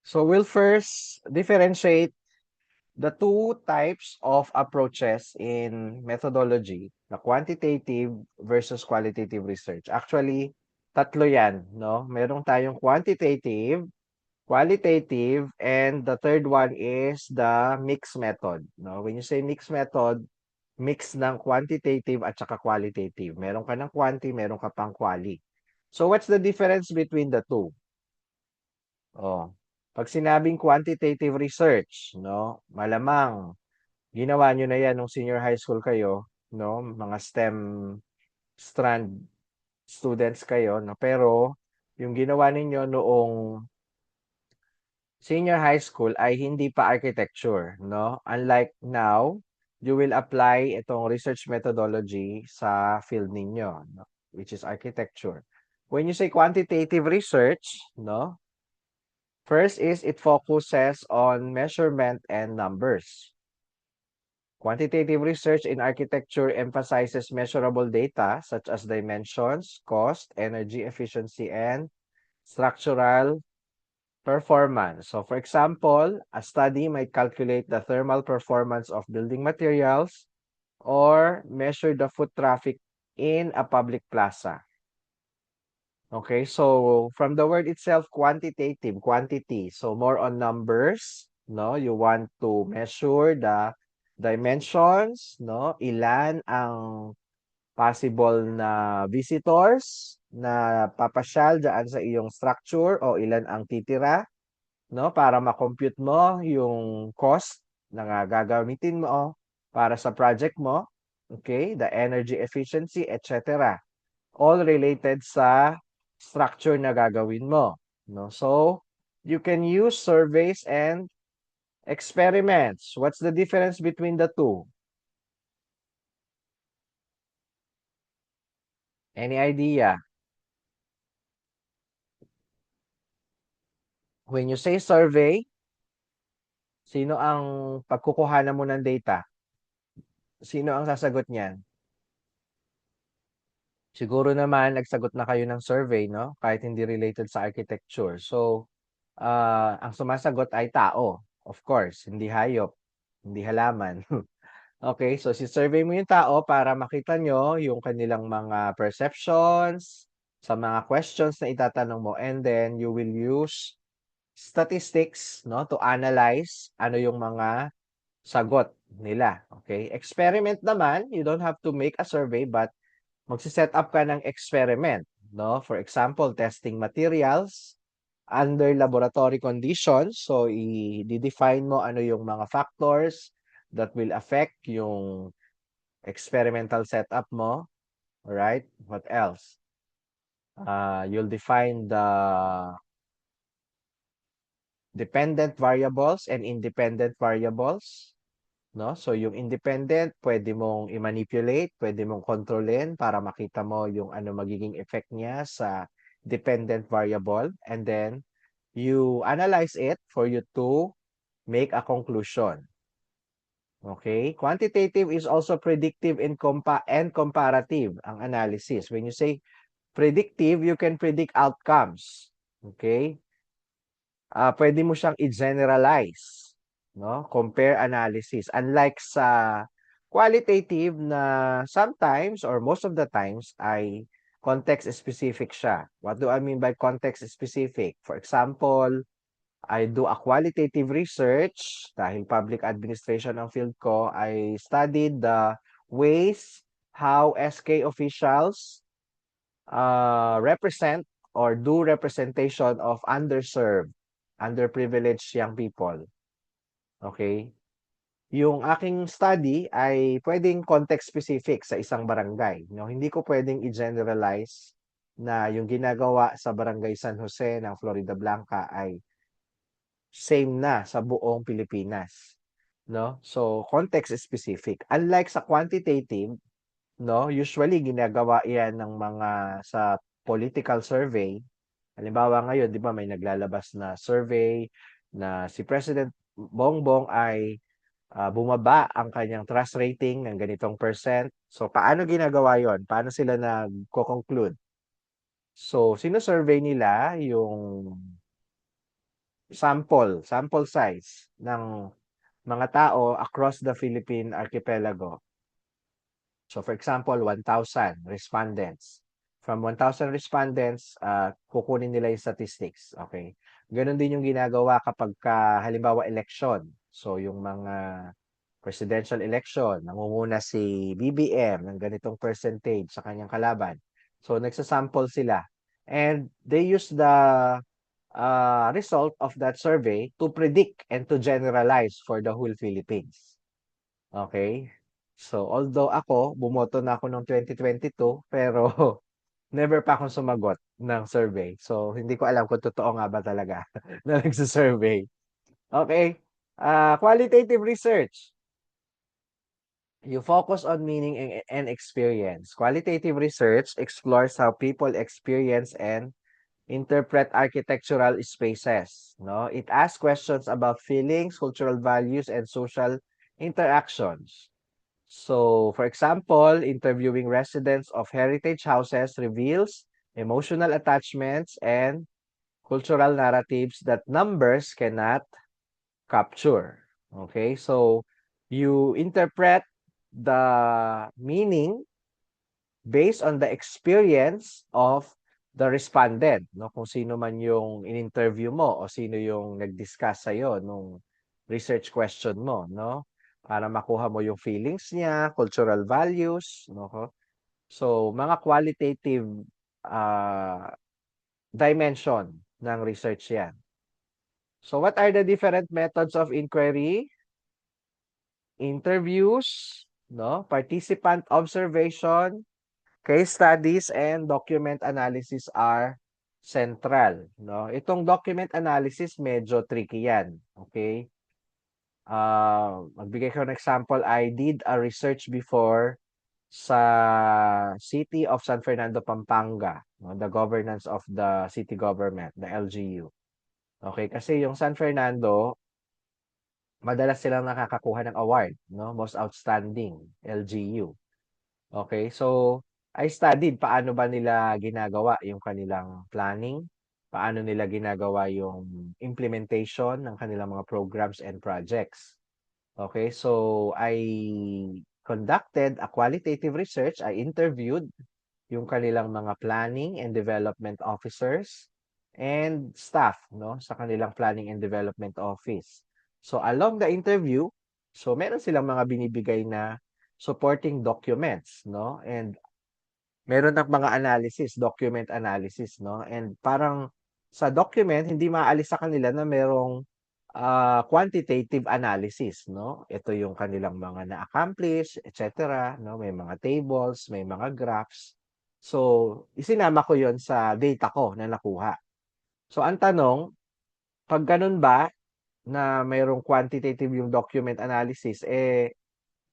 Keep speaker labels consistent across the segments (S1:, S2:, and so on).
S1: So we'll first differentiate the two types of approaches in methodology, the quantitative versus qualitative research. Actually, tatlo yan, no? Meron tayong quantitative, qualitative, and the third one is the mixed method, no? When you say mixed method, mix ng quantitative at saka qualitative. Meron ka ng quanti, meron ka pang quali. So what's the difference between the two? Oh, pag sinabing quantitative research, no, malamang ginawa nyo na yan nung senior high school kayo, no, mga STEM strand students kayo, no, pero yung ginawa ninyo noong senior high school ay hindi pa architecture, no? Unlike now, you will apply itong research methodology sa field ninyo, no? Which is architecture. When you say quantitative research, no? First is it focuses on measurement and numbers. Quantitative research in architecture emphasizes measurable data such as dimensions, cost, energy efficiency, and structural performance. So for example, a study might calculate the thermal performance of building materials or measure the foot traffic in a public plaza. Okay, so from the word itself, quantitative, quantity. So more on numbers, no? You want to measure the dimensions, no? Ilan ang possible na visitors na papasyal dyan sa iyong structure o ilan ang titira, no? Para ma-compute mo yung cost na gagamitin mo para sa project mo, okay? The energy efficiency, etc. All related sa structure na gagawin mo, no? So, you can use surveys and experiments. What's the difference between the two? Any idea? When you say survey, sino ang pagkukuhanan mo ng data? Sino ang sasagot niyan? Siguro naman nagsagot na kayo ng survey, no? Kahit hindi related sa architecture. So, ang sumasagot ay tao, of course, hindi hayop, hindi halaman. Okay, so si-survey mo yung tao para makita nyo yung kanilang mga perceptions sa mga questions na itatanong mo, and then you will use statistics, no, to analyze ano yung mga sagot nila. Okay, experiment naman, you don't have to make a survey but magsi-set up ka ng experiment, no? For example, testing materials under laboratory conditions. So, i-define mo ano yung mga factors that will affect yung experimental setup mo. Alright? What else? You'll define the dependent variables and independent variables. No? So, yung independent, pwede mong i-manipulate, pwede mong kontrolin para makita mo yung ano magiging effect niya sa dependent variable. And then, you analyze it for you to make a conclusion. Okay? Quantitative is also predictive and comparative ang analysis. When you say predictive, you can predict outcomes. Okay? Pwede mo siyang i-generalize, no? Compare analysis. Unlike sa qualitative na sometimes or most of the times ay context specific siya. What do I mean by context specific? For example, I do a qualitative research dahil public administration ang field ko. I studied the ways how SK officials represent or do representation of underserved, underprivileged young people. Okay? Yung aking study ay pwedeng context specific sa isang barangay. No? Hindi ko pwedeng i-generalize na yung ginagawa sa barangay San Jose ng Florida Blanca ay same na sa buong Pilipinas. No? So, context specific. Unlike sa quantitative, no, usually ginagawa 'yan ng mga sa political survey. Halimbawa ngayon, 'di ba, may naglalabas na survey na si President Bongbong ay bumaba ang kanyang trust rating ng ganitong percent. So paano ginagawa 'yon? Paano sila nagko-conclude? So sino-survey nila yung sample size ng mga tao across the Philippine archipelago. So for example, 1,000 respondents. From 1,000 respondents, kukunin nila yung statistics. Okay. Ganon din yung ginagawa kapag halimbawa election. So yung mga presidential election, nangunguna si BBM ng ganitong percentage sa kanyang kalaban. So nagsasample sila. And they use the result of that survey to predict and to generalize for the whole Philippines. Okay? So, although ako, bumoto na ako noong 2022, pero never pa akong sumagot ng survey. So, hindi ko alam kung totoo nga ba talaga na nagsa-survey. Okay? Qualitative research. You focus on meaning and experience. Qualitative research explores how people experience and interpret architectural spaces. No? It asks questions about feelings, cultural values, and social interactions. So, for example, interviewing residents of heritage houses reveals emotional attachments and cultural narratives that numbers cannot capture. Okay, so you interpret the meaning based on the experience of the respondent, no? Kung sino man yung in-interview mo o sino yung nag-discuss sa'yo nung research question mo, no? Para makuha mo yung feelings niya, cultural values, no? So, mga qualitative uh, dimension ng research yan. So, what are the different methods of inquiry? Interviews, no? Participant observation, case studies and document analysis are central, no? Itong document analysis medyo tricky 'yan, okay? Magbigay ko ng example, I did a research before sa City of San Fernando, Pampanga, no? The governance of the city government, the LGU. Okay, kasi yung San Fernando, madalas silang nakakakuha ng award, no? Most outstanding LGU. Okay, so I studied paano ba nila ginagawa yung kanilang planning, paano nila ginagawa yung implementation ng kanilang mga programs and projects. Okay, so I conducted a qualitative research. I interviewed yung kanilang mga planning and development officers and staff, no, sa kanilang planning and development office. So along the interview, so meron silang mga binibigay na supporting documents, no? And meron ng mga analysis, document analysis, no? And parang sa document, hindi maalis sa kanila na merong quantitative analysis, no? Ito yung kanilang mga na-accomplish, etc., no? May mga tables, may mga graphs. So, isinama ko yon sa data ko na nakuha. So, ang tanong, pag ganun ba na mayroong quantitative yung document analysis,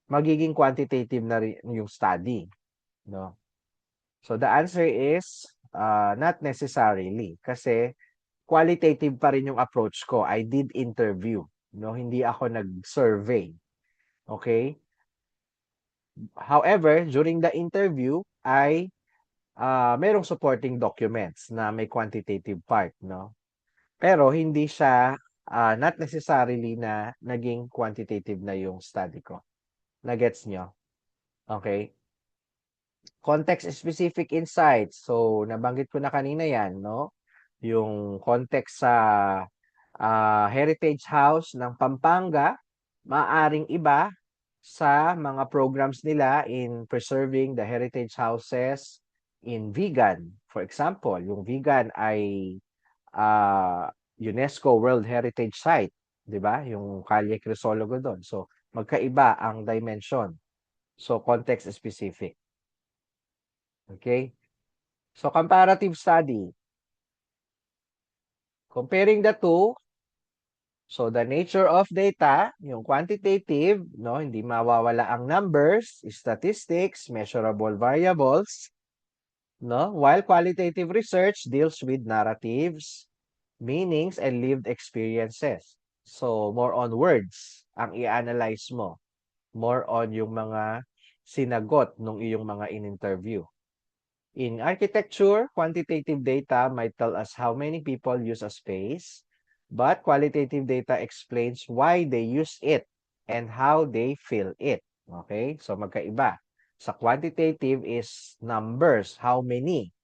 S1: magiging quantitative na rin yung study, no? So the answer is not necessarily kasi qualitative pa rin yung approach ko. I did interview, no? Hindi ako nag-survey. Okay? However, during the interview ay merong supporting documents na may quantitative part, no? Pero hindi siya not necessarily na naging quantitative na yung study ko. Na-gets nyo? Okay? Context-specific insights. So, nabanggit ko na kanina yan, no? Yung context sa Heritage House ng Pampanga, maaring iba sa mga programs nila in preserving the heritage houses in Vigan. For example, yung Vigan ay UNESCO World Heritage Site, 'di ba? Yung Calle Crisologo doon. So, magkaiba ang dimension. So, context specific. Okay? So, comparative study. Comparing the two, so the nature of data, yung quantitative, no, hindi mawawala ang numbers, statistics, measurable variables, no? While qualitative research deals with narratives, meanings, and lived experiences. So, more on words ang i-analyze mo. More on yung mga sinagot nung iyong mga in-interview. In architecture, quantitative data might tell us how many people use a space, But qualitative data explains why they use it and how they feel it. Okay? So magkaiba. Sa quantitative is numbers, how many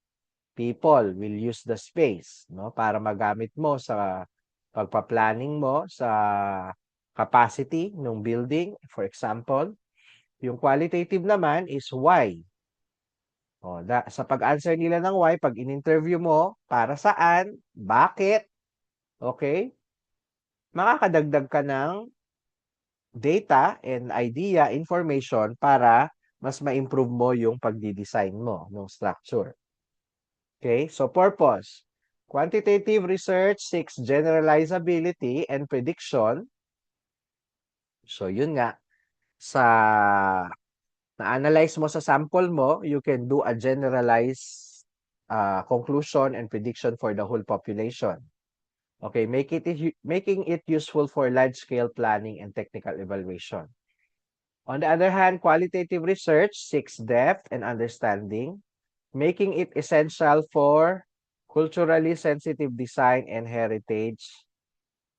S1: people will use the space, no? Para magamit mo sa pagpa-planning mo sa capacity ng building, for example. Yung qualitative naman is why. O, sa pag-answer nila ng why, pag in-interview mo, para saan, bakit, okay? Makakadagdag ka ng data and idea, information para mas ma-improve mo yung pagdi-design mo ng structure. Okay, so purpose. Quantitative research seeks generalizability and prediction. So yun nga, sa na-analyze mo sa sample mo, you can do a generalized conclusion and prediction for the whole population. Okay, making it useful for large-scale planning and technical evaluation. On the other hand, qualitative research seeks depth and understanding, making it essential for culturally sensitive design and heritage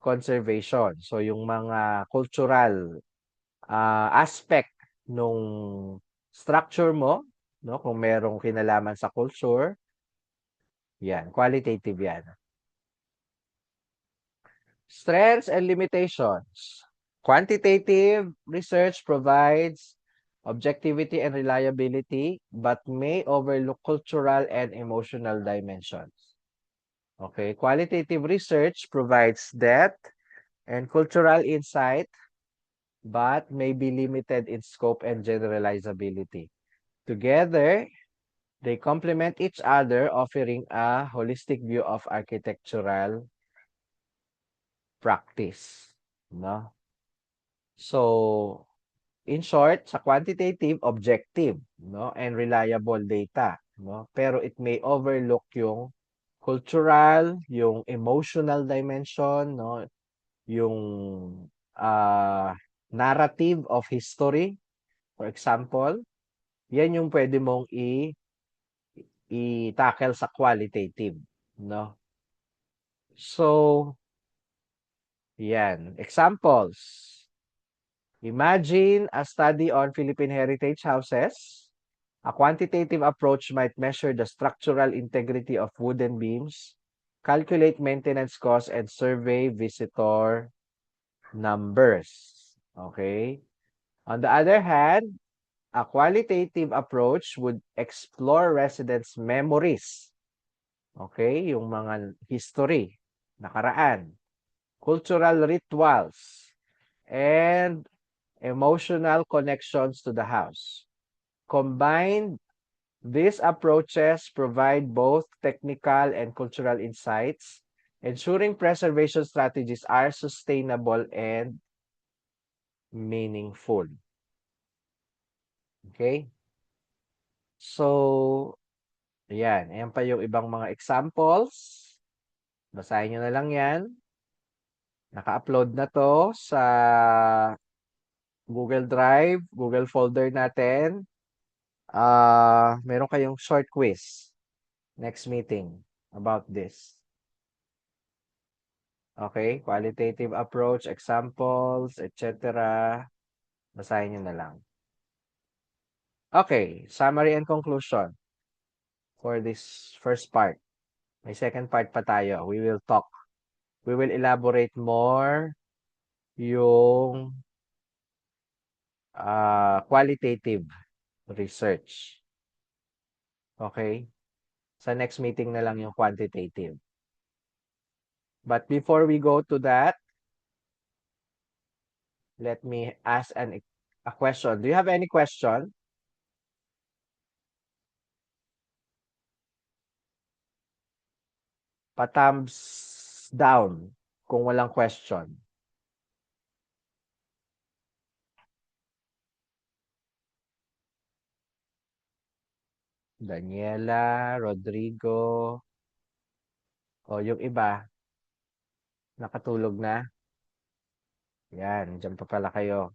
S1: conservation. So yung mga cultural aspect nung structure mo, no, kung merong kinalaman sa culture, yan, qualitative yan. Strengths and limitations. Quantitative research provides objectivity and reliability, but may overlook cultural and emotional dimensions. Okay, qualitative research provides depth and cultural insight, but may be limited in scope and generalizability. Together, they complement each other, offering a holistic view of architectural practice. No? So, in short, sa quantitative, objective, no, and reliable data, no? Pero it may overlook yung cultural, yung emotional dimension, no, yung narrative of history, for example, yan yung pwede mong i-tackle sa qualitative, no? So, yan. Examples. Imagine a study on Philippine heritage houses. A quantitative approach might measure the structural integrity of wooden beams, calculate maintenance costs, and survey visitor numbers. Okay? On the other hand, a qualitative approach would explore residents' memories. Okay? Yung mga history, nakaraan, cultural rituals, and emotional connections to the house. Combined, these approaches provide both technical and cultural insights, ensuring preservation strategies are sustainable and meaningful. Okay? So, ayan. Ayan pa yung ibang mga examples. Basahin nyo na lang yan. Naka-upload na to sa Google Drive, Google folder natin. Meron kayong short quiz next meeting about this. Okay? Qualitative approach, examples, etc. Basahin nyo na lang. Okay. Summary and conclusion for this first part. May second part pa tayo. We will elaborate more yung qualitative research. Okay? Sa next meeting na lang yung quantitative. But before we go to that, let me ask a question. Do you have any question? Pa-thumbs down kung walang question. Daniela, Rodrigo, o yung iba, nakatulog na. Yan, dyan pa pala kayo.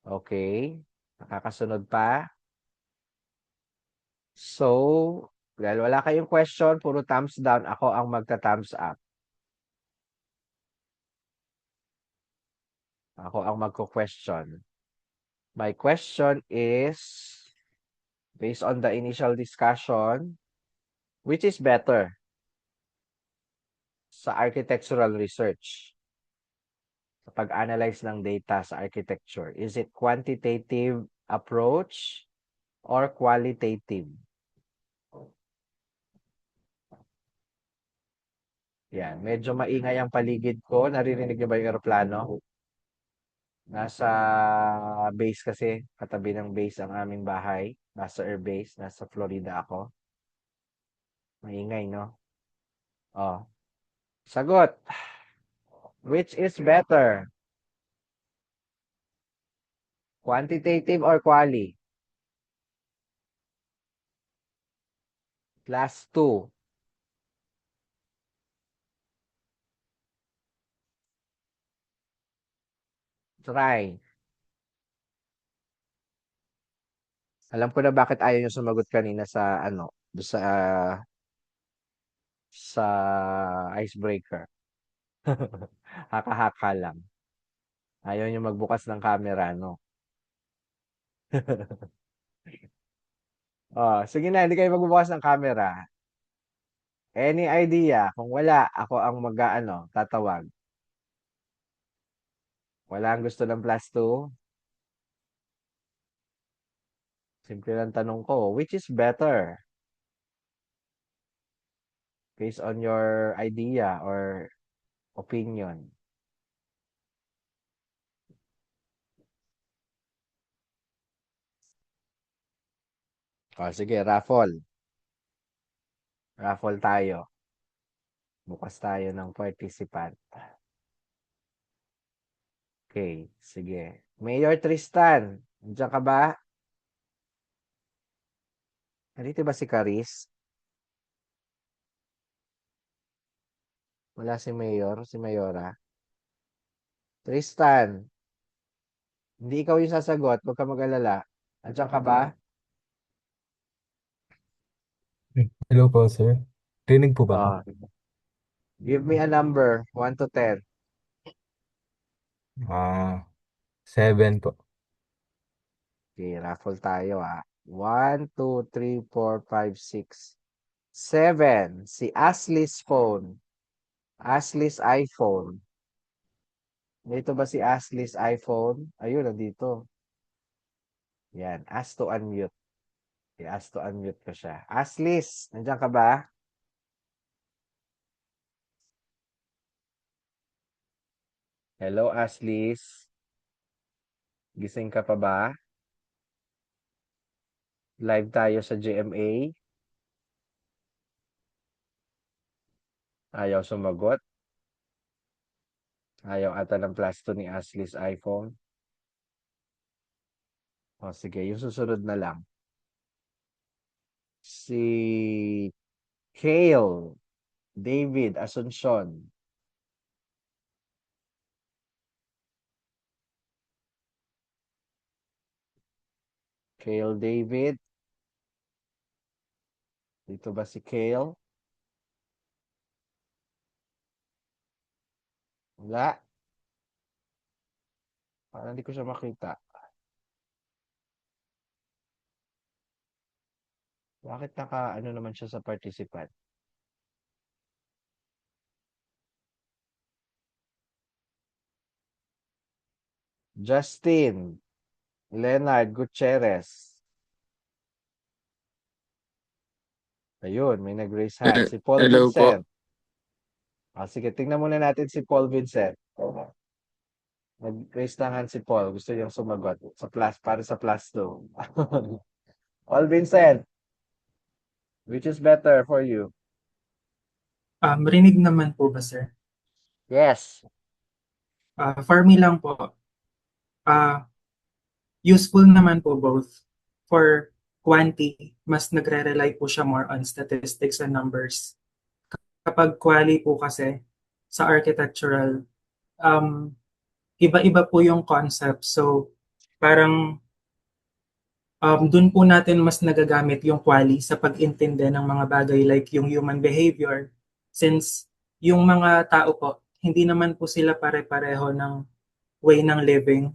S1: Okay, nakakasunod pa. So, dahil wala kayong question, puro thumbs down, ako ang magta-thumbs up. Ako ang magko-question. My question is, based on the initial discussion, which is better sa architectural research? Sa pag-analyze ng data sa architecture, is it quantitative approach or qualitative? Yan, medyo maingay ang paligid ko. Naririnig niyo ba yung eroplano? Nasa base kasi, katabi ng base ang aming bahay. Nasa air base, nasa Florida ako. Maingay, no? Oh, sagot. Which is better? Quantitative or quali? Class 2. Try. Alam ko na bakit ayaw nyo sumagot kanina sa ano, sa icebreaker. Haka-haka lang. Ayaw nyo magbukas ng camera, no? Oh, sige na, hindi kayo magbubukas ng camera. Any idea? Kung wala, ako ang mag-ano, tatawag. Wala ang gusto ng plus 2? Simple lang tanong ko, which is better? Based on your idea or opinion. Oh, sige, raffle. Raffle tayo. Bukas tayo ng participant. Okay, sige. Mayor Tristan, nandiyan ka ba? Nandito ba si Caris? Wala si Mayor, si Mayora. Tristan, hindi ikaw yung sasagot. Huwag ka mag-alala. Nandiyan ka ba?
S2: Hello po, sir. Rinig po ba ako?
S1: Oh, give me a number, 1 to 10.
S2: 7 po.
S1: Okay, raffle tayo ah. 1, 2, 3, 4, 5, 6, 7. Si Ashley's phone. Ashley's iPhone. Dito ba si Ashley's iPhone? Ayun, nandito. Yan, ask to unmute. I-ask to unmute ko siya. Ashley's, nandiyan ka ba? Hello, Ashley's. Gising ka pa ba? Live tayo sa GMA. Ayaw sumagot. Ayaw ata ng plus 2 ni Ashley's iPhone. O sige, yung susunod na lang. Si Kale David Asuncion. Kale David. Dito ba si Kale? Wala. Parang hindi ko siya makita. Bakit ano naman siya sa participant? Justin Leonard Gutierrez. Ayun, may nag-raise hand. Si Paul
S3: Hello po.
S1: Vincent. Sige, tingnan muna natin si Paul Vincent. Nag-raise na hand si Paul. Gusto niyang sumagot sa plus, para sa plus 2. Paul Vincent, which is better for you?
S4: Rinig naman po ba, sir?
S1: Yes.
S4: For me lang po, ah, useful naman po both. For quantity, mas nagre-rely po siya more on statistics and numbers. Kapag quali po kasi sa architectural, um, iba-iba po yung concept. So, parang dun po natin mas nagagamit yung quali sa pag-intindi ng mga bagay like yung human behavior. Since yung mga tao po, hindi naman po sila pare-pareho ng way ng living.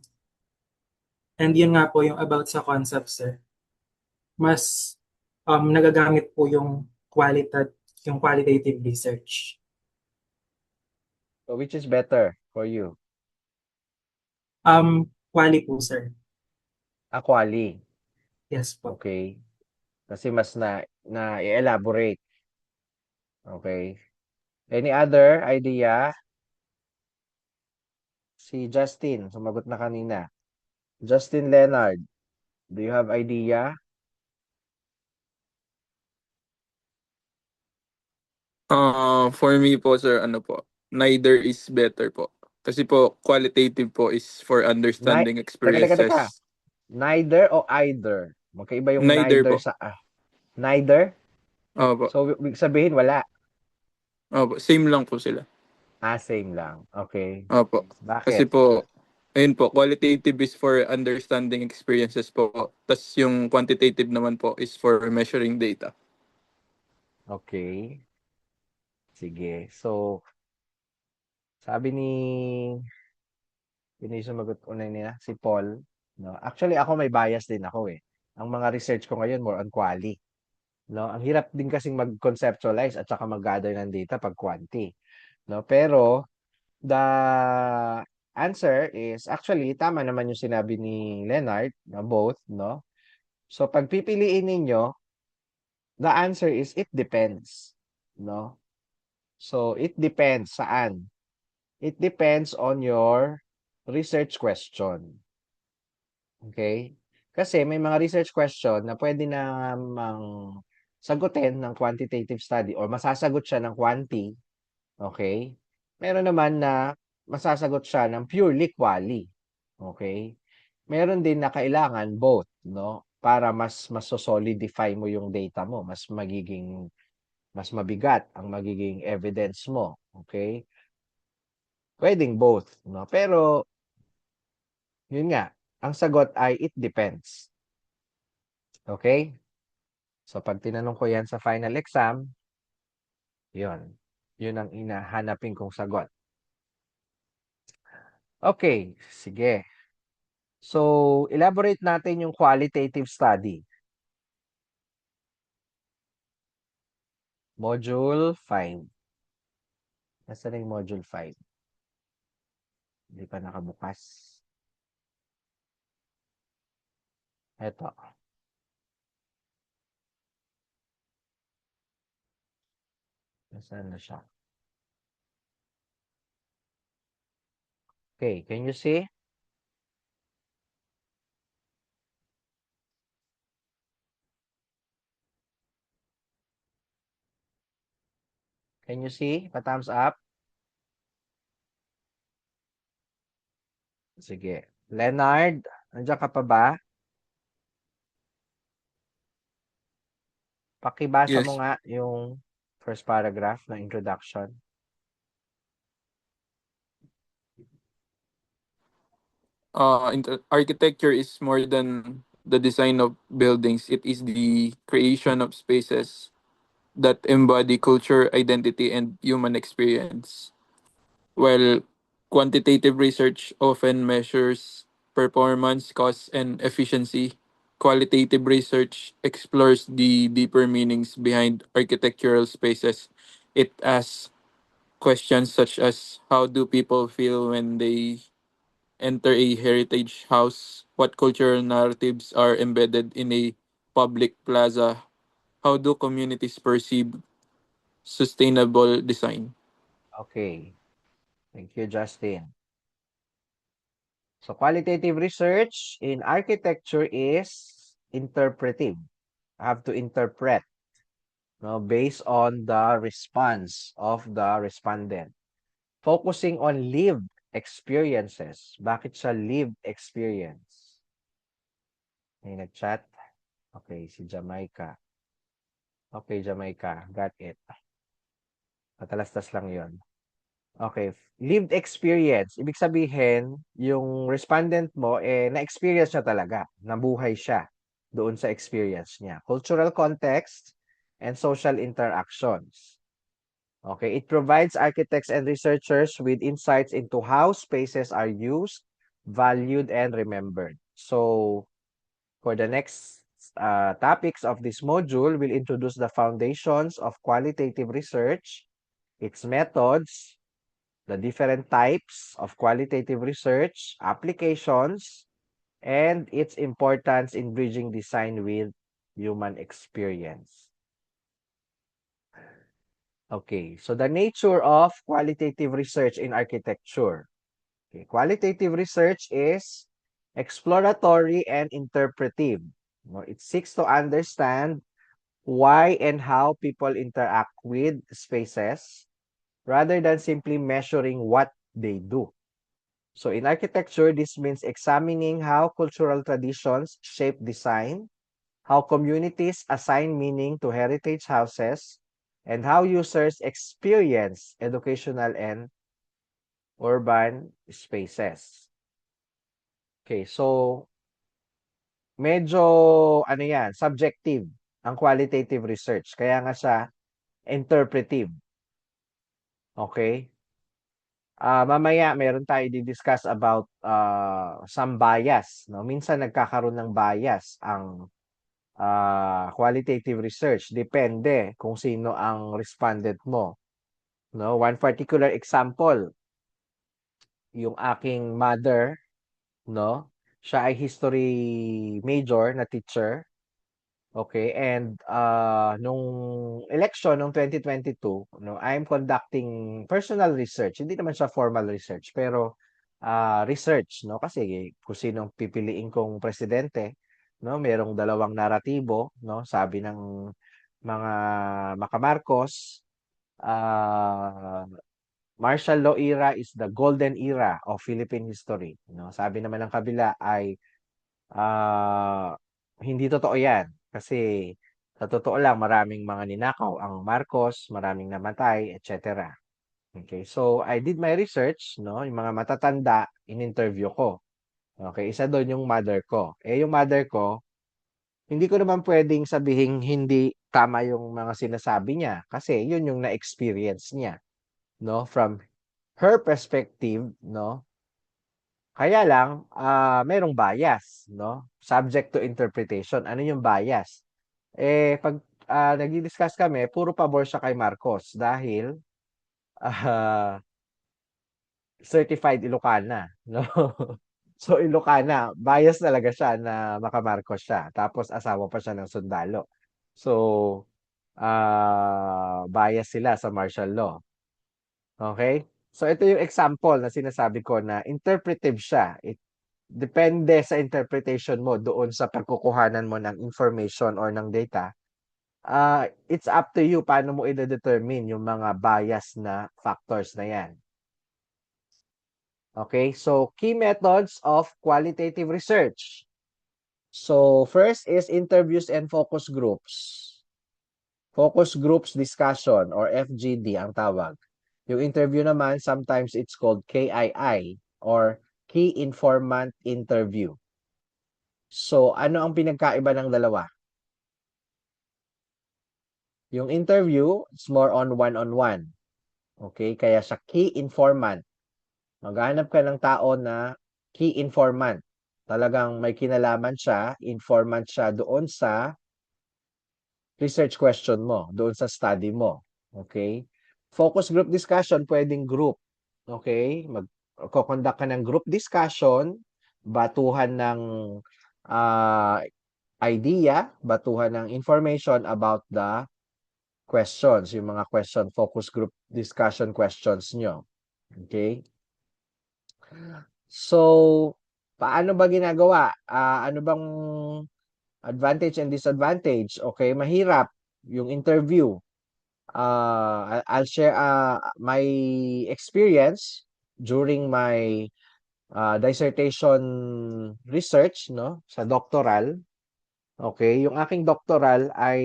S4: And yun nga po yung about sa concept, sir. Mas nagagamit po yung qualitative research.
S1: So which is better for you?
S4: Quali po, sir.
S1: Quali.
S4: Yes po.
S1: Okay. Kasi mas na i-elaborate. Okay. Any other idea? Si Justin, sumagot na kanina. Justin Leonard, do you have idea?
S3: For me po, sir, ano po, neither is better po. Kasi po, qualitative po is for
S1: Ni
S3: understanding
S1: teka.
S3: experiences.
S1: Neither o either? Magkaiba yung
S3: Neither
S1: neither
S3: po.
S1: sa neither?
S3: Opo.
S1: So, ibig sabihin wala.
S3: Opo. Same lang po sila.
S1: Same lang. Okay.
S3: Opo. Kasi
S1: Bakit?
S3: po, ayun po, qualitative is for understanding experiences po. Tapos yung quantitative naman po is for measuring data.
S1: Okay. Sige. So, sabi ni yung sumagot una niya, si Paul, no? Actually, ako may bias din ako eh. Ang mga research ko ngayon more on quali, no? Ang hirap din kasing mag-conceptualize at saka mag-gather ng data pag quanti, no? Pero the answer is actually tama naman yung sinabi ni Leonard, na both, no? So pag pipiliin ninyo, the answer is it depends, no? So it depends saan? It depends on your research question. Okay? Kasi may mga research question na pwede namang sagutin ng quantitative study or masasagot siya ng quanti. Okay? Meron naman na masasagot siya ng purely quali. Okay? Meron din na kailangan both, no? Para mas solidify mo yung data mo, mas mabigat ang magiging evidence mo. Okay? Pwedeng both, no? Pero yun nga, ang sagot ay it depends. Okay? So pag tinanong ko yan sa final exam, yun. Yun ang inahanapin kong sagot. Okay, sige. So, elaborate natin yung qualitative study. Module 5. Nasaan na yung module 5? Hindi pa nakabukas. Eto. Nasaan na siya? Okay, can you see? Can you see? Pa-thumbs up? Sige. Leonard, nandiyan ka pa ba? Pakibasa mo
S3: Yes.
S1: nga yung first paragraph na introduction.
S3: Architecture is more than the design of buildings. It is the creation of spaces that embody culture, identity, and human experience. While quantitative research often measures performance, cost, and efficiency, qualitative research explores the deeper meanings behind architectural spaces. It asks questions such as how do people feel when they enter a heritage house? What cultural narratives are embedded in a public plaza? How do communities perceive sustainable design?
S1: Okay. Thank you, Justin. So, qualitative research in architecture is interpretive. I have to interpret, no, based on the response of the respondent. Focusing on lived experiences. Bakit siya lived experience? May nag-chat? Okay, si Jamaica. Okay, Jamaica. Got it. Matalastas lang yon. Okay. Lived experience. Ibig sabihin, yung respondent mo, na-experience niya talaga. Nabuhay siya doon sa experience niya. Cultural context and social interactions. Okay. It provides architects and researchers with insights into how spaces are used, valued, and remembered. So, for the next topics of this module, we'll introduce the foundations of qualitative research, its methods, the different types of qualitative research, applications, and its importance in bridging design with human experience. Okay, so the nature of qualitative research in architecture. Okay, qualitative research is exploratory and interpretive. No, it seeks to understand why and how people interact with spaces rather than simply measuring what they do. So in architecture, this means examining how cultural traditions shape design, how communities assign meaning to heritage houses, and how users experience educational and urban spaces. Okay, so medyo ano yan, subjective ang qualitative research. Kaya nga siya interpretive. Okay? Mamaya meron tayo di-discuss about some bias, no? Minsan nagkakaroon ng bias ang qualitative research, depende kung sino ang respondent mo, no? One particular example, yung aking mother, no? Siya ay history major na teacher. Okay, and nung election nung 2022, no, I'm conducting personal research. Hindi naman siya formal research, pero research, no, kasi kung sinong pipiliin kong presidente, no, merong dalawang naratibo, no, sabi ng mga Makamarcos, martial law era is the golden era of Philippine history, no. Sabi naman ng kabila ay hindi totoo 'yan. Kasi sa totoo lang maraming mga ninakaw ang Marcos, maraming namatay, etc. Okay, so I did my research, no, yung mga matatanda in-interview ko. Okay, isa doon yung mother ko. Yung mother ko, hindi ko naman pwedeng sabihin hindi tama yung mga sinasabi niya kasi yun yung na-experience niya, no, from her perspective, no. Kaya lang, merong bias, no? Subject to interpretation. Ano yung bias? Pag nagdi-discuss kami, puro pabor siya kay Marcos dahil ah, certified Ilocana, no? So Ilocana, bias talaga siya na maka-Marcos siya. Tapos asawa pa siya ng sundalo. So bias sila sa martial law. Okay? So ito yung example na sinasabi ko na interpretive siya. Depende sa interpretation mo doon sa pagkukuhanan mo ng information or ng data. It's up to you paano mo i-determine yung mga bias na factors na yan. Okay, so key methods of qualitative research. So first is interviews and focus groups. Focus groups discussion or FGD ang tawag. Yung interview naman, sometimes it's called KII or Key Informant Interview. So, ano ang pinagkaiba ng dalawa? Yung interview, it's more on one-on-one. Okay? Kaya sa key informant, maghanap ka ng tao na key informant. Talagang may kinalaman siya, informant siya doon sa research question mo, doon sa study mo. Okay? Focus group discussion, pwedeng group. Okay? Mag-conduct ka ng group discussion, batuhan ng idea, batuhan ng information about the questions, yung mga question focus group discussion questions nyo. Okay? So, paano ba ginagawa? Ano bang advantage and disadvantage? Okay, mahirap yung interview. I'll share my experience during my dissertation research, no, sa doctoral. Okay, yung aking doctoral ay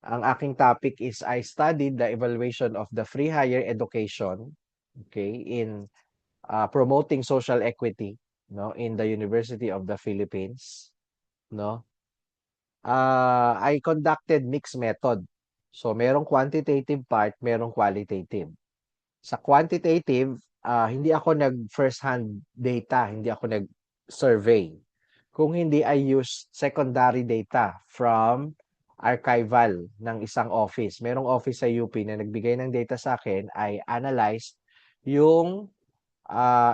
S1: ang aking topic is I studied the evaluation of the free higher education, okay, in promoting social equity, no, in the University of the Philippines, no. I conducted mixed method. So merong quantitative part, merong qualitative. Sa quantitative, hindi ako nag first hand data, hindi ako nag-survey. Kung hindi, I use secondary data from archival ng isang office. Merong office sa UP na nagbigay ng data sa akin, I analyzed yung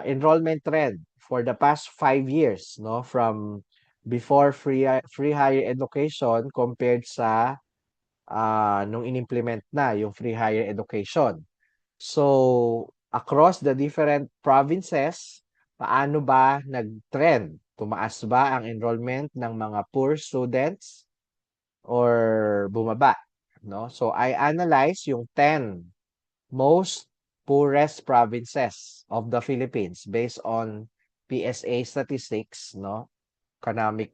S1: enrollment trend for the past 5 years, no, from before free higher education compared sa nung inimplement na yung free higher education. So, across the different provinces, paano ba nag-trend? Tumaas ba ang enrollment ng mga poor students or bumaba? No? So, I analyze yung 10 most poorest provinces of the Philippines based on PSA statistics, no? Economic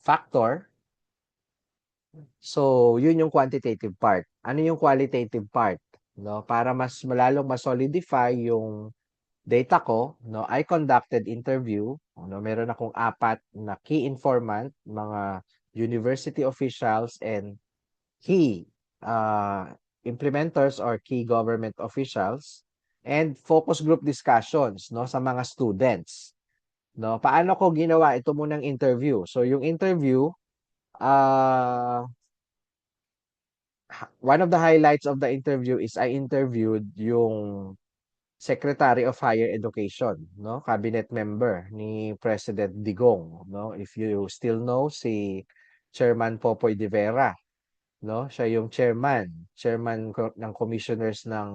S1: factor. So, yun yung quantitative part. Ano yung qualitative part? No, para mas malalong ma-solidify yung data ko, no, I conducted interview, no, meron akong 4 na key informant, mga university officials and key implementers or key government officials and focus group discussions, no, sa mga students. No, paano ko ginawa ito munang interview? So, yung interview, one of the highlights of the interview is I interviewed yung Secretary of Higher Education, no? Cabinet member ni President Digong, no? If you still know si Chairman Popoy de Vera, no? Siya yung chairman ng commissioners ng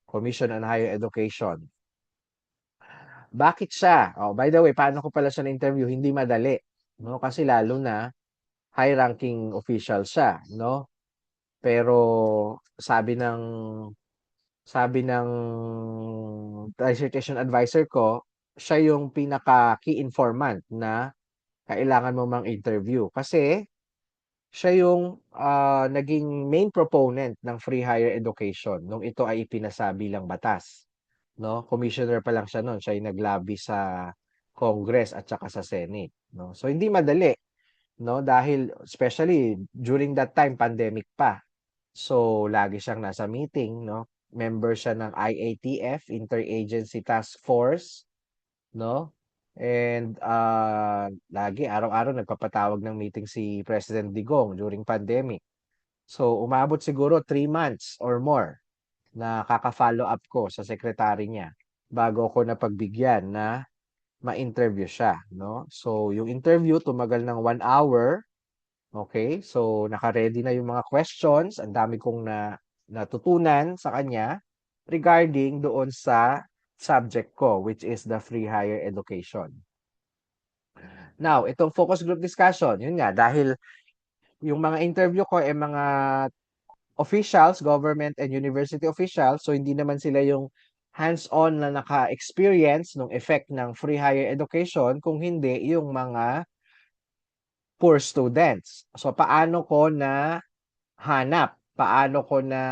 S1: Commission on Higher Education. Bakit siya? Oh, by the way, paano ko pala siya na-interview? Hindi madali, no? Kasi lalo na high-ranking official siya, no? Pero sabi ng dissertation advisor ko, siya yung pinaka key informant na kailangan mo mang interview kasi siya yung naging main proponent ng free higher education nung ito ay ipinasa bilang batas, no? Commissioner pa lang siya noon, siya yung naglabi sa Congress at saka sa Senate, no? So hindi madali, no? Dahil especially during that time pandemic pa. So, lagi siyang nasa meeting, no? Member siya ng IATF, Interagency Task Force, no? And lagi, araw-araw nagpapatawag ng meeting si President Digong during pandemic. So, umabot siguro 3 months or more na kaka-follow up ko sa secretary niya bago ko napagbigyan na ma-interview siya, no? So, yung interview tumagal ng 1 hour. Okay, so naka-ready na yung mga questions. Ang dami kong natutunan sa kanya regarding doon sa subject ko, which is the free higher education. Now, itong focus group discussion, yun nga, dahil yung mga interview ko ay mga officials, government and university officials, so hindi naman sila yung hands-on na naka-experience ng effect ng free higher education, kung hindi yung mga poor students. So, paano ko na hanap? Paano ko na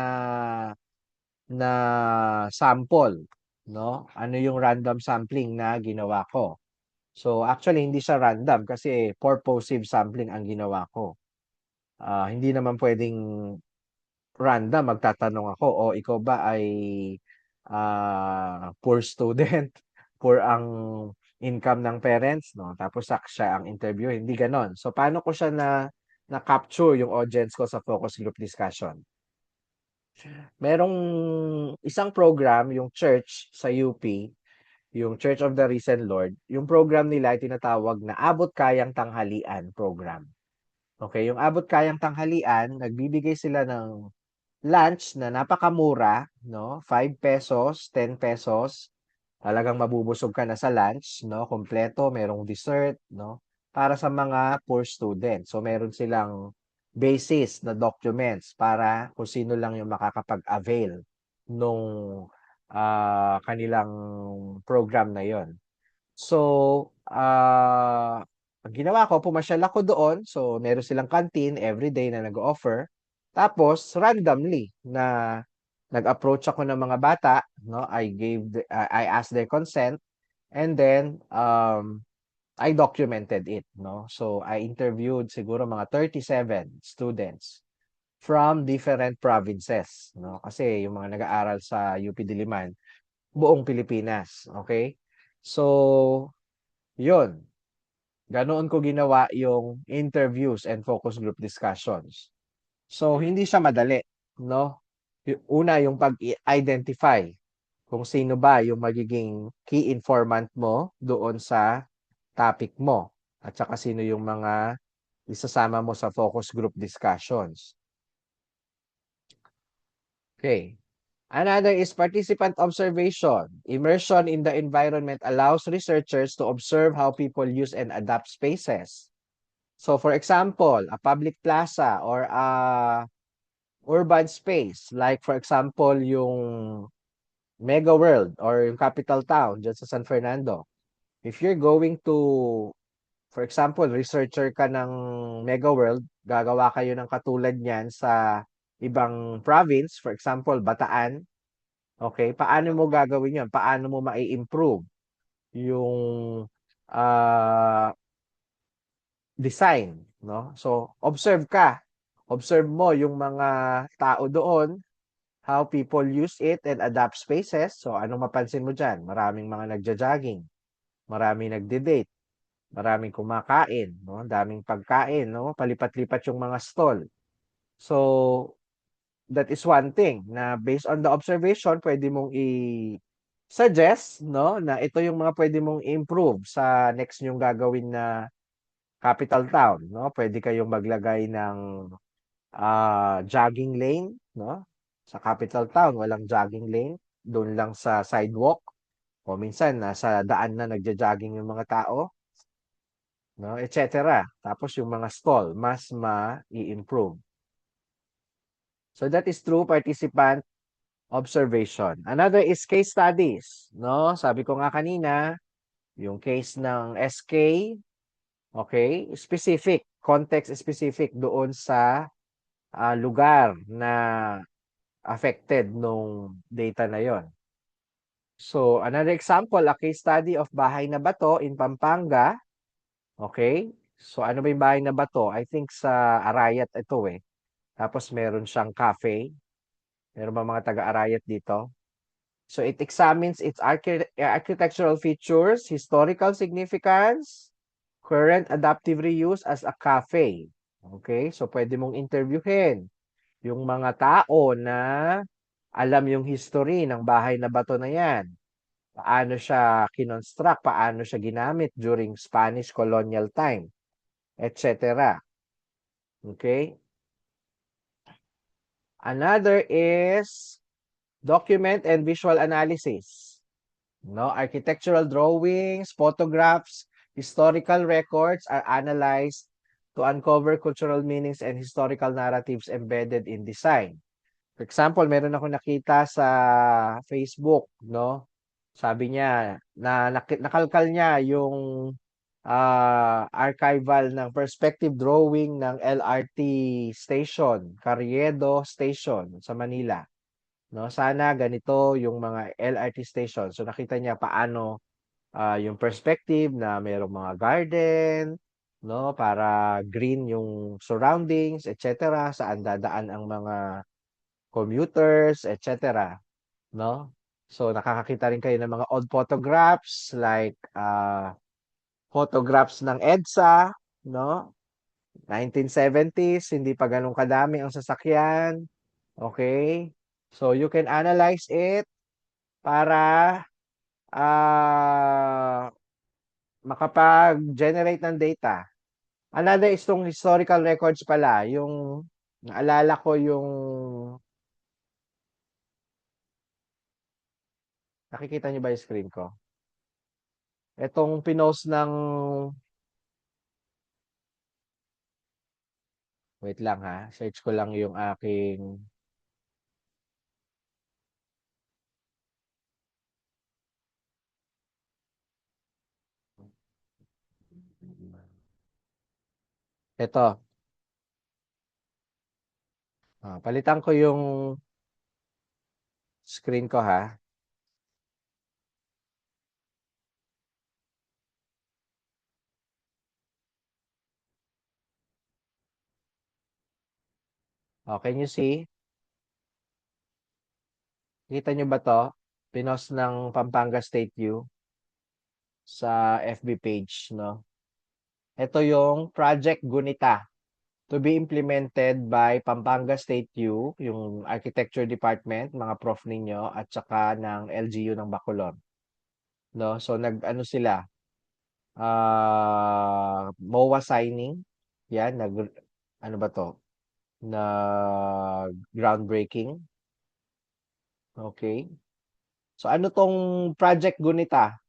S1: sample, no? Ano yung random sampling na ginawa ko? So, actually, hindi siya random kasi purposive sampling ang ginawa ko. Hindi naman pwedeng random. Magtatanong ako, o ikaw ba ay poor student? Poor ang income ng parents, no? Tapos siya ang interview, hindi ganon. So, paano ko siya na-capture yung audience ko sa focus group discussion? Merong isang program, yung church sa UP, yung Church of the Risen Lord, yung program nila ay tinatawag na Abot Kayang Tanghalian program. Okay, yung Abot Kayang Tanghalian, nagbibigay sila ng lunch na napakamura, no? 5 pesos, 10 pesos. Talagang mabubusog ka na sa lunch, no? Kompleto, merong dessert, no? Para sa mga poor students. So meron silang basis na documents para kung sino lang yung makakapag-avail nung kanilang program na yon. So, ang ginawa ko, pumasyal ako doon. So, meron silang canteen everyday na nag-offer. Tapos, randomly na nag-approach ako ng mga bata, no? I asked their consent and then I documented it, no? So, I interviewed siguro mga 37 students from different provinces, no? Kasi yung mga nag-aaral sa UP Diliman, buong Pilipinas, okay? So, yun. Ganoon ko ginawa yung interviews and focus group discussions. So, hindi siya madali, no? Una, yung pag-identify kung sino ba yung magiging key informant mo doon sa topic mo at saka sino yung mga isasama mo sa focus group discussions. Okay. Another is participant observation. Immersion in the environment allows researchers to observe how people use and adapt spaces. So for example, a public plaza or a urban space, like for example, yung Mega World or yung Capital Town dyan sa San Fernando. If you're going to, for example, researcher ka ng Mega World, gagawa kayo ng katulad niyan sa ibang province, for example, Bataan. Okay, paano mo gagawin 'yon? Paano mo mai-improve yung design, no? So, observe ka. Observe mo yung mga tao doon, how people use it and adapt spaces. So, anong mapansin mo diyan? Maraming mga nagja-jogging, maraming nagde-date, maraming kumakain, no? Daming pagkain, no? Palipat-lipat yung mga stall. So, that is one thing na based on the observation, pwede mong i-suggest, no, na ito yung mga pwede mong improve sa next nyong gagawin na capital town, no? Pwede kayong maglagay ng jogging lane, no? Sa capital town, walang jogging lane, doon lang sa sidewalk o minsan nasa daan na nagja-jogging yung mga tao, no, etc. Tapos yung mga stall, mas ma-i-improve. So that is true participant observation. Another is case studies, no? Sabi ko nga kanina, yung case ng SK, okay? Specific, context specific doon sa lugar na affected nung data na yon. So, another example, a case study of Bahay na Bato in Pampanga. Okay? So, ano ba yung Bahay na Bato? I think sa Arayat ito eh. Tapos meron siyang cafe. Meron ba mga taga-Arayat dito? So it examines its architectural features, historical significance, current adaptive reuse as a cafe. Okay? So pwede mong interviewin yung mga tao na alam yung history ng Bahay na Bato na yan. Paano siya kinonstruct, paano siya ginamit during Spanish colonial time, etc. Okay? Another is document and visual analysis. No, architectural drawings, photographs, historical records are analyzed to uncover cultural meanings and historical narratives embedded in design. For example, meron ako nakita sa Facebook, no? Sabi niya na nakalkal niya yung archival ng perspective drawing ng LRT station, Carriedo Station sa Manila. No, sana ganito yung mga LRT station. So nakita niya paano yung perspective na mayroong mga garden, no, para green yung surroundings, etc. Saan dadaan ang mga commuters, etc. No? So nakakakita rin kayo ng mga old photographs like photographs ng EDSA, no? 1970s, hindi pa ganun kadami ang sasakyan. Okay? So you can analyze it para makapag-generate ng data. Another is tong historical records pala. Yung naalala ko yung nakikita niyo ba yung screen ko? Itong pinost ng wait lang ha. Search ko lang yung aking ito. Palitan ko yung screen ko ha. Oh, can you see? Kita nyo ba to? Pinost ng Pampanga State U sa FB page, no? Ito yung Project Gunita to be implemented by Pampanga State U, yung Architecture Department, mga prof ninyo, at saka ng LGU ng Bacolod. No? So, nag-ano sila, MOA signing. Yan, ano ba to? Groundbreaking. Okay. So, ano tong Project Gunita?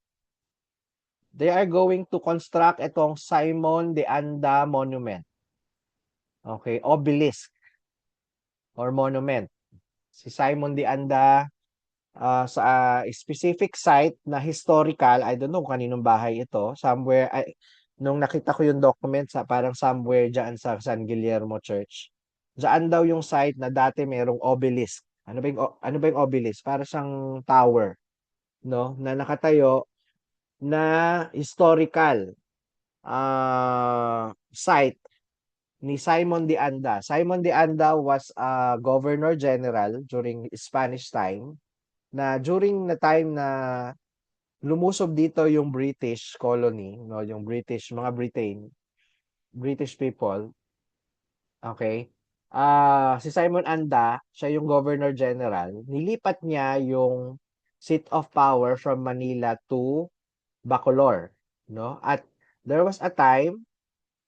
S1: They are going to construct itong Simon de Anda Monument. Okay, obelisk or monument. Si Simon de Anda sa specific site na historical, I don't know kung kaninong bahay ito, somewhere, nung nakita ko yung document sa parang somewhere dyan sa San Guillermo Church. Diyan daw yung site na dati merong obelisk. Ano ba yung obelisk? Para siyang tower, no? Na nakatayo na historical site ni Simon de Anda. Simon de Anda was a governor general during Spanish time, na during the time na lumusob dito yung British colony, no, yung British people, okay? Si Simon Anda, siya yung Governor General, nilipat niya yung seat of power from Manila to Bacolor, no? At there was a time,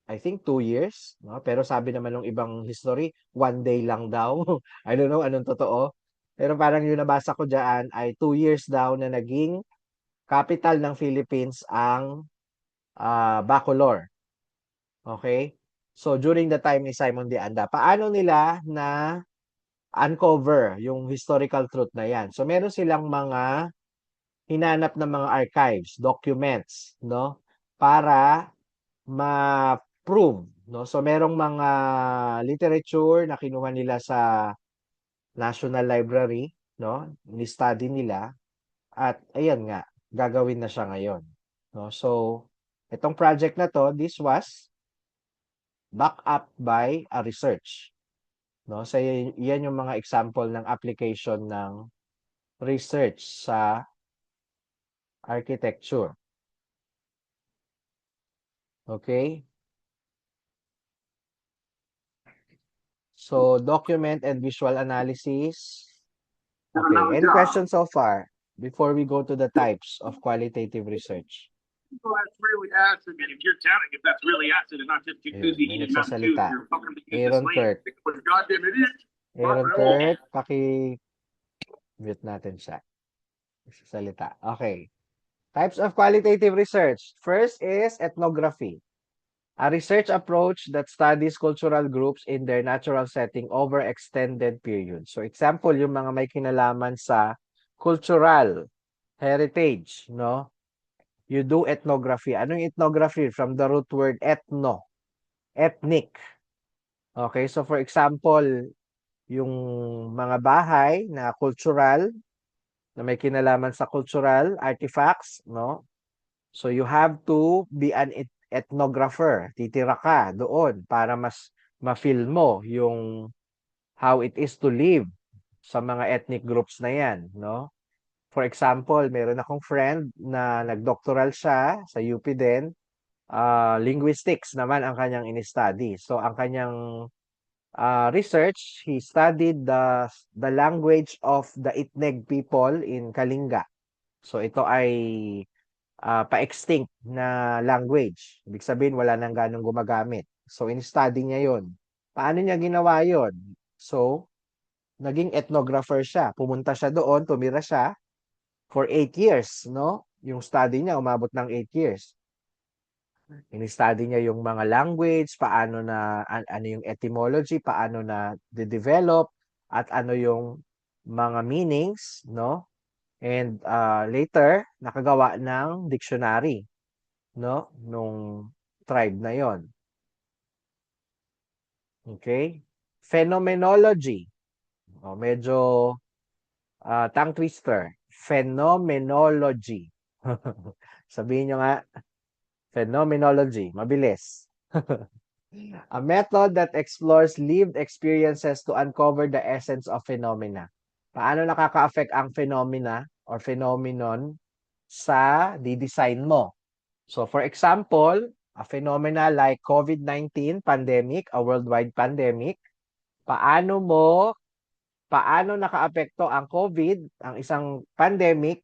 S1: I think 2 years, no? Pero sabi naman ng ibang history, 1 day lang daw. I don't know anong totoo. Pero parang yung nabasa ko diyan ay 2 years daw na naging capital ng Philippines ang Bacolor. Okay? So during the time ni Simon de Anda, paano nila na uncover yung historical truth na yan? So meron silang mga hinanap na mga archives, documents, no? Para ma-prove, no? So merong mga literature na kinuha nila sa National Library, no? Ni-study nila at ayan nga, gagawin na siya ngayon, no? So itong project na to, this was backed up by a research, no? So yan yung mga example ng application ng research sa architecture. Okay? So, document and visual analysis. Okay. Any questions so far before we go to the types of qualitative research?
S5: Well, that's really acid. And if you're telling if that's really acid and not just
S1: Ayun,
S5: jacuzzi
S1: may
S5: heated Mountain Dew,
S1: nagsasalita.
S5: you're fucking the
S1: Aaron Kurt.
S5: Because goddamn it is.
S1: Aaron Kurt, paki-mute natin siya. Nagsasalita. Okay. Types of qualitative research. First is ethnography. A research approach that studies cultural groups in their natural setting over extended periods. So example, yung mga may kinalaman sa cultural heritage, no? You do ethnography. Anong ethnography? From the root word ethno, ethnic. Okay, so for example, yung mga bahay na cultural, na may kinalaman sa cultural artifacts, no? So you have to be an ethnographer. Titira ka doon para mas ma-feel mo yung how it is to live sa mga ethnic groups na yan, no? For example, meron akong friend na nagdoctoral siya sa UP din. Linguistics naman ang kanyang in-study. So ang kanyang research, he studied the language of the Itneg people in Kalinga. So ito ay pa-extinct na language. Ibig sabihin, wala nang ganong gumagamit. So, in-study niya yon. Paano niya ginawa yon? So, naging ethnographer siya. Pumunta siya doon, tumira siya for 8 years, no? Yung study niya, umabot ng 8 years. In-study niya yung mga language, paano na, ano yung etymology, paano na de-develop, at ano yung mga meanings, no? And later, nakagawa ng dictionary, no? Nung tribe na yon. Okay? Phenomenology. Medyo tongue twister. Phenomenology. Sabihin nyo nga, phenomenology. Mabilis. A method that explores lived experiences to uncover the essence of phenomena. Paano nakaka-affect ang phenomena or phenomenon sa di-design mo? So for example, a phenomena like COVID-19 pandemic, a worldwide pandemic, paano nakaapekto ang COVID, ang isang pandemic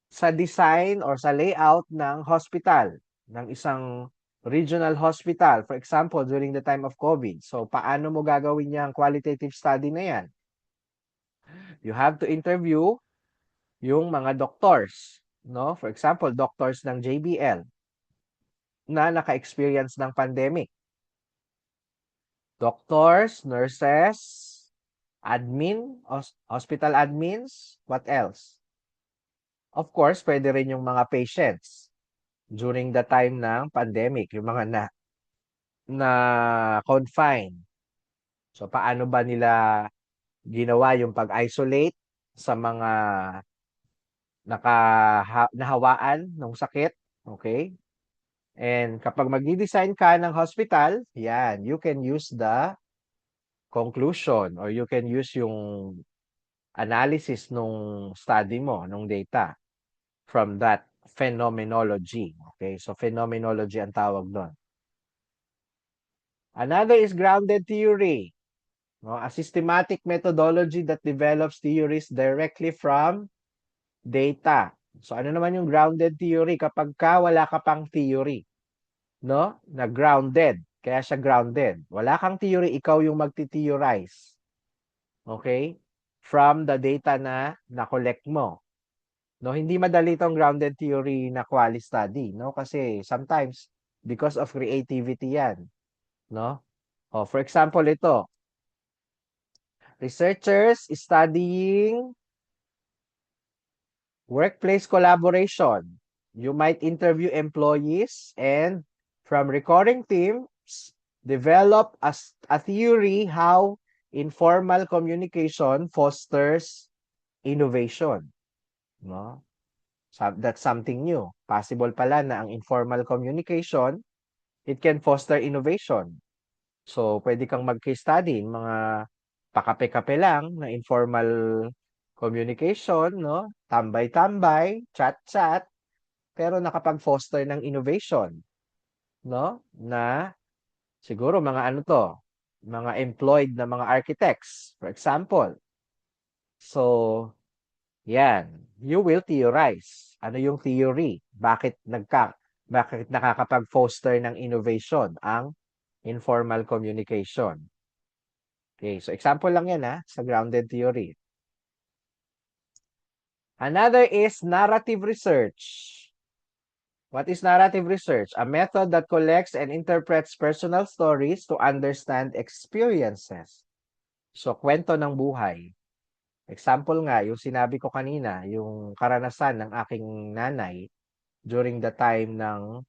S1: sa design or sa layout ng hospital, ng isang regional hospital, for example, during the time of COVID. So, paano mo gagawin yung qualitative study na yan? You have to interview yung mga doctors, no? For example, doctors ng JBL na naka-experience ng pandemic. Doctors, nurses, hospital admins, what else? Of course, pwede rin yung mga patients during the time ng pandemic, yung mga na confine. So paano ba nila ginawa yung pag-isolate sa mga nahawaan ng sakit, okay? And kapag magdi-design ka ng hospital, yan, you can use the conclusion or you can use yung analysis nung study mo, nung data from that phenomenology. Okay, so phenomenology ang tawag doon. Another is grounded theory. No? A systematic methodology that develops theories directly from data. So ano naman yung grounded theory? Kapag wala ka pang theory, no? Na grounded. Kaya siya grounded. Wala kang theory, ikaw yung magti-theorize. Okay? From the data na na-collect mo. No, hindi madali tong grounded theory na quali study, no? Kasi sometimes because of creativity 'yan, no? Oh, for example, ito. Researchers studying workplace collaboration. You might interview employees and from recurring teams develop a theory how informal communication fosters innovation, no? That's something new. Possible pala na ang informal communication, it can foster innovation. So, pwede kang mag-case study, mga pakape-kape lang na informal communication, no? Tambay-tambay, chat-chat, pero nakapag-foster ng innovation, no? Na siguro mga ano to, mga employed na mga architects, for example. So, yan. You will theorize. Ano yung theory? Bakit nakakapag-foster ng innovation ang informal communication? Okay, so example lang yan sa grounded theory. Another is narrative research. What is narrative research? A method that collects and interprets personal stories to understand experiences. So, kwento ng buhay. Example nga, yung sinabi ko kanina, yung karanasan ng aking nanay during the time ng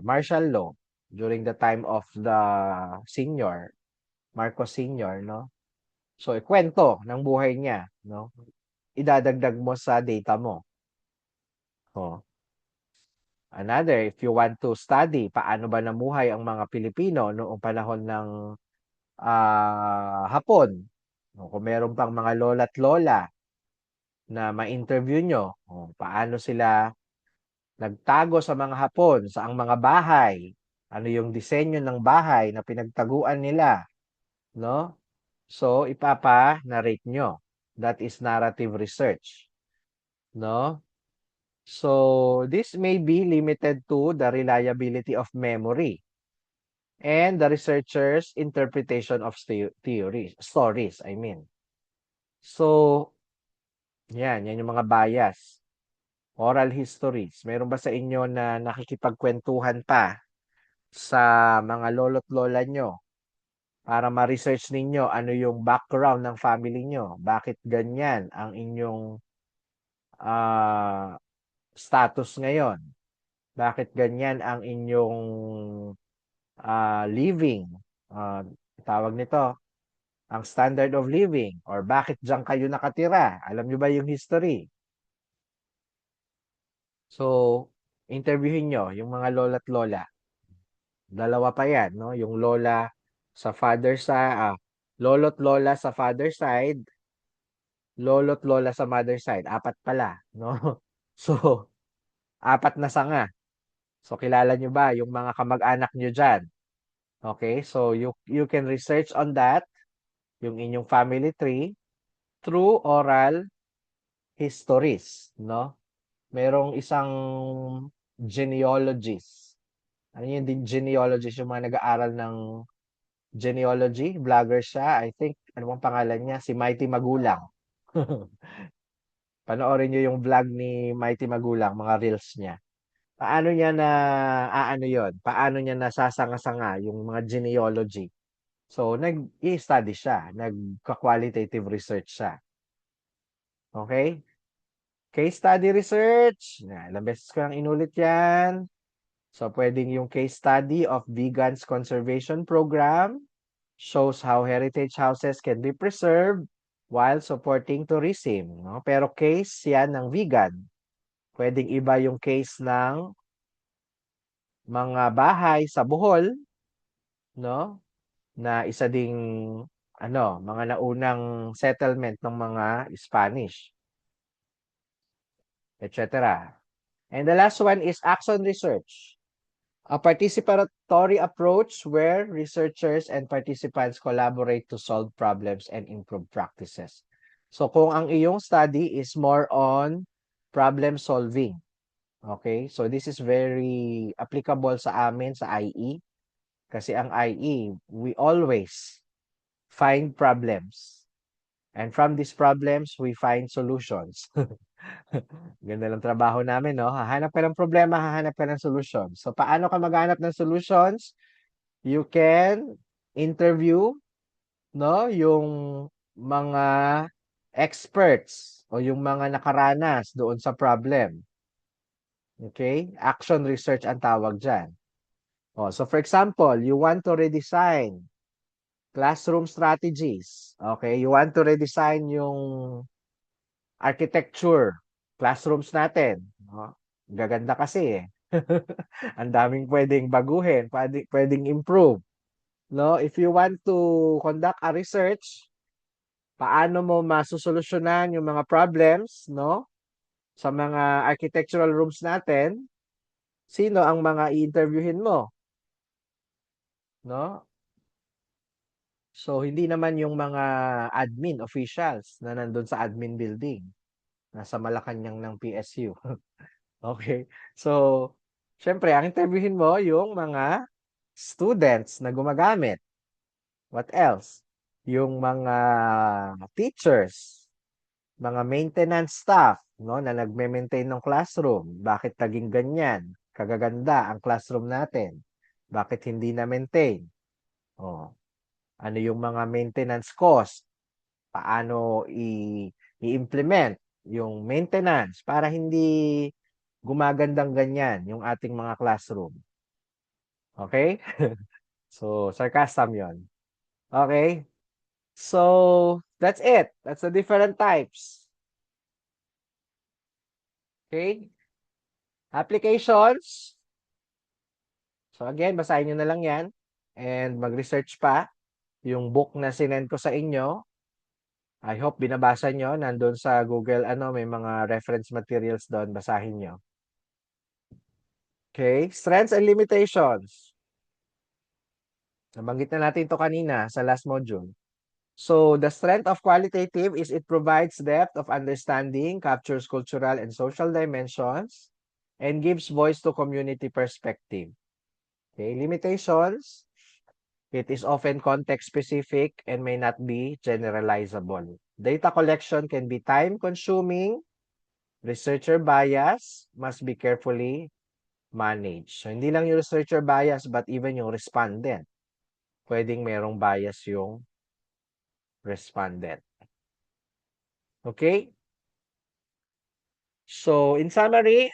S1: martial law, during the time of the senior, Marcos Senior, no? So, kwento ng buhay niya, no? Idadagdag mo sa data mo. Oh. Another, if you want to study paano ba namuhay ang mga Pilipino noong panahon ng Hapon, no? Kung meron pang mga lola't lola na ma-interview nyo, paano sila nagtago sa mga Hapon, sa ang mga bahay, ano yung disenyo ng bahay na pinagtaguan nila, no? So, ipapa-narrate nyo. That is narrative research, no? So, this may be limited to the reliability of memory and the researcher's interpretation of stories, I mean. So, yan yung mga bias. Oral histories. Meron ba sa inyo na nakikipagkwentuhan pa sa mga lolo't lola nyo para ma-research ninyo ano yung background ng family nyo? Bakit ganyan ang inyong status ngayon? Bakit ganyan ang inyong living? Tawag nito, ang standard of living. Or bakit diyan kayo nakatira? Alam nyo ba yung history? So, interviewin nyo yung mga lola't lola. Dalawa pa yan, no? Yung lola sa father side, lolo't lola sa father side, lolo't lola sa mother side. Apat pala, no? So, apat na sanga. So, kilala nyo ba yung mga kamag-anak nyo dyan? Okay, so you can research on that, yung inyong family tree, through oral histories, no? Merong isang genealogist. Ano yung genealogist? Yung mga nag-aaral ng genealogy, vlogger siya. I think, ano bang pangalan niya? Si Mighty Magulang. Panoorin niyo yung vlog ni Mighty Magulang, mga reels niya. Paano niya na, ano yon? Paano niya nasasanga-sanga yung mga genealogy? So, nag-i-study siya. Nagka-qualitative research siya. Okay? Case study research. Ilang beses ko lang inulit yan. So, pwedeng yung case study of Vegans Conservation Program shows how heritage houses can be preserved while supporting tourism. No? Pero case yan ng vegan. Pwedeng iba yung case ng mga bahay sa Bohol, no? Na isa ding mga naunang settlement ng mga Spanish, etc. And the last one is action research. A participatory approach where researchers and participants collaborate to solve problems and improve practices. So kung ang iyong study is more on problem solving, okay? So this is very applicable sa amin sa IE kasi ang IE, we always find problems. And from these problems, we find solutions. Ganda ng trabaho namin, no? Hahanap ka ng problema, hahanap ka ng solutions. So, paano ka maghanap ng solutions? You can interview, no? Yung mga experts o yung mga nakaranas doon sa problem. Okay? Action research ang tawag dyan. Oh, so, for example, you want to redesign classroom strategies. Okay? You want to redesign yung architecture, classrooms natin. No? Gaganda kasi eh. Ang daming pwedeng baguhin, pwedeng improve. No? If you want to conduct a research, paano mo masusolusyonan yung mga problems, no? Sa mga architectural rooms natin, sino ang mga i-interviewin mo? No? So, hindi naman yung mga admin officials na nandun sa admin building. Nasa Malacanang ng PSU. Okay. So, syempre, ang interviewin mo yung mga students na gumagamit. What else? Yung mga teachers, mga maintenance staff, no, na nagme-maintain ng classroom. Bakit naging ganyan? Kagaganda ang classroom natin. Bakit hindi na maintain? Oh, ano yung mga maintenance cost? Paano i-implement yung maintenance para hindi gumagandang ganyan yung ating mga classroom. Okay? So, sarcasm yon. Okay? So, that's it. That's the different types. Okay? Applications. So, again, basahin nyo na lang yan. And mag-research pa. Yung book na sinend ko sa inyo, I hope binabasa nyo. Nandun sa Google, may mga reference materials doon. Basahin nyo. Okay? Strengths and limitations. Nabanggit na natin ito kanina sa last module. So, the strength of qualitative is it provides depth of understanding, captures cultural and social dimensions, and gives voice to community perspective. Okay, limitations. It is often context-specific and may not be generalizable. Data collection can be time-consuming. Researcher bias must be carefully managed. So, hindi lang yung researcher bias, but even yung respondent. Pwedeng merong bias yung respondent. Okay? So, in summary,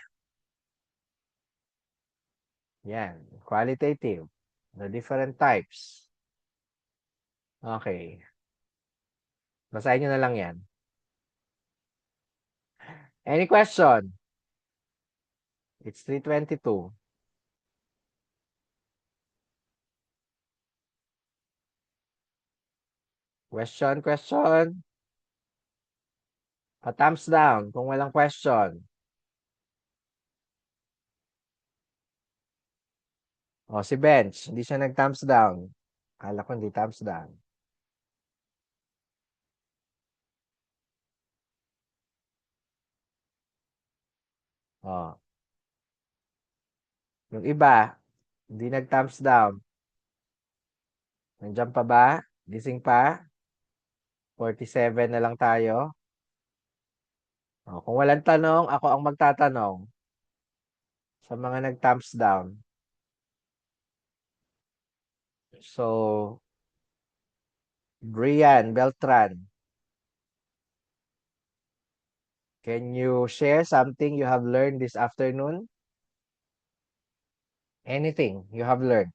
S1: yan, qualitative, the different types. Okay. Basahin nyo na lang yan. Any question? It's 3:22. Question. Pa-thumbs down kung walang question. O, si Bench, hindi siya nag-thumbs down. Akala ko hindi thumbs down. O. Yung iba, hindi nag-thumbs down. Nandiyan pa ba? Gising pa? 47 na lang tayo. O, kung walang tanong, ako ang magtatanong sa mga nag-thumbs down. So, Brian Beltran, can you share something you have learned this afternoon? Anything you have learned?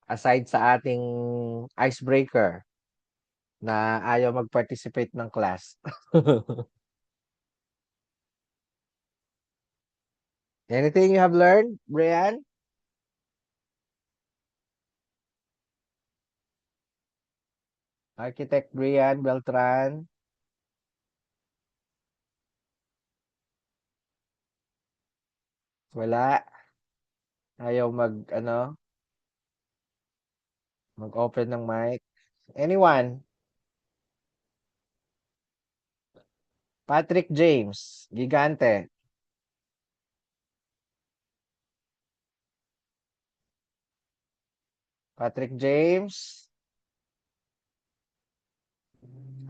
S1: Aside sa ating icebreaker na ayaw mag-participate ng class. Anything you have learned, Brian? Architect Brian Beltran. Wala. Ayaw mag-open ng mic. Anyone? Patrick James, Gigante. Patrick James.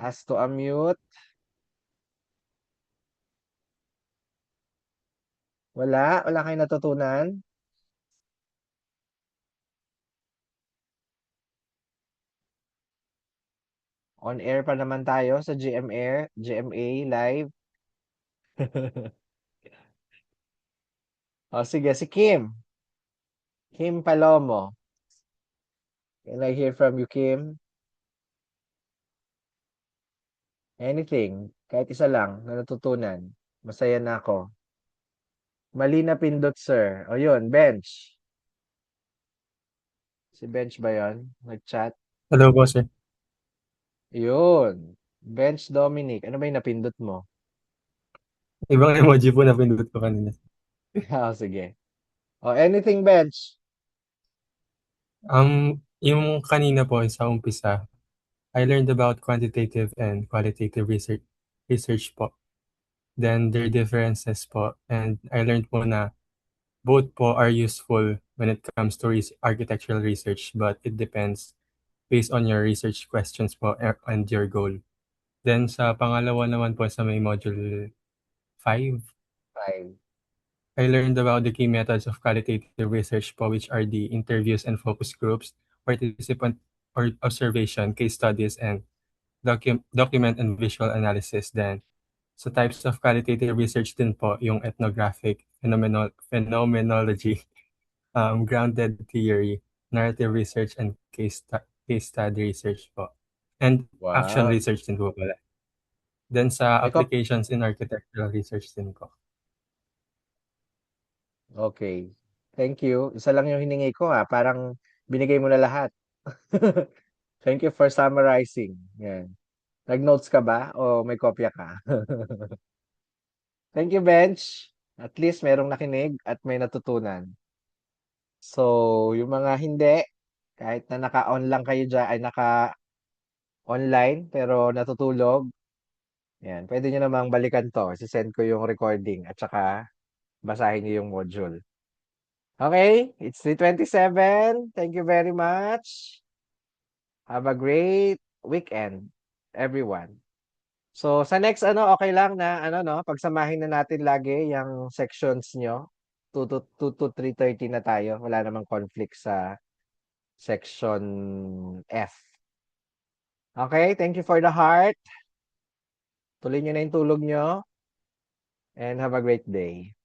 S1: Has to unmute. Wala kayong natutunan. On air pa naman tayo sa GMA live. O sige, si Kim. Kim Palomo. Can I hear from you, Kim? Anything, kahit isa lang na natutunan. Masaya na ako. Mali na pindot, sir. O yun, Bench. Si Bench ba yun? Nag-chat?
S2: Hello po, sir.
S1: Yun. Bench Dominic. Ano ba yung napindot mo?
S2: Ibang emoji po na pinindot ko kanina.
S1: Sige. O, anything, Bench?
S2: Yung kanina po sa umpisa, I learned about quantitative and qualitative research po. Then their differences po, and I learned po na both po are useful when it comes to architectural research, but it depends based on your research questions po and your goal. Then sa pangalawa naman po sa may module 5,
S1: 5.
S2: I learned about the key methods of qualitative research po, which are the interviews and focus groups, participant or observation, case studies, and document and visual analysis. Then sa types of qualitative research din po, yung ethnographic, phenomenology, grounded theory, narrative research, and case study research po. And action
S1: Wow.
S2: research din po pala. Then sa
S1: May
S2: applications in architectural research din po.
S1: Okay. Thank you. Isa lang yung hiningi ko Parang binigay mo na lahat. Thank you for summarizing. Yan. Nag-notes ka ba o may kopya ka? Thank you, Bench. At least merong nakinig at may natutunan. So, yung mga hindi, kahit na naka-on lang kayo dyan, ay naka-online, pero natutulog, yan, pwede nyo namang balikan to. Sisend ko yung recording at saka basahin nyo yung module. Okay, it's 3:27. Thank you very much. Have a great weekend, everyone. So, sa next, okay lang na, no, pagsamahin na natin lagi yung sections nyo. 2 to 3:30 na tayo. Wala namang conflict sa section F. Okay, thank you for the heart. Tuloy nyo na yung tulog nyo. And have a great day.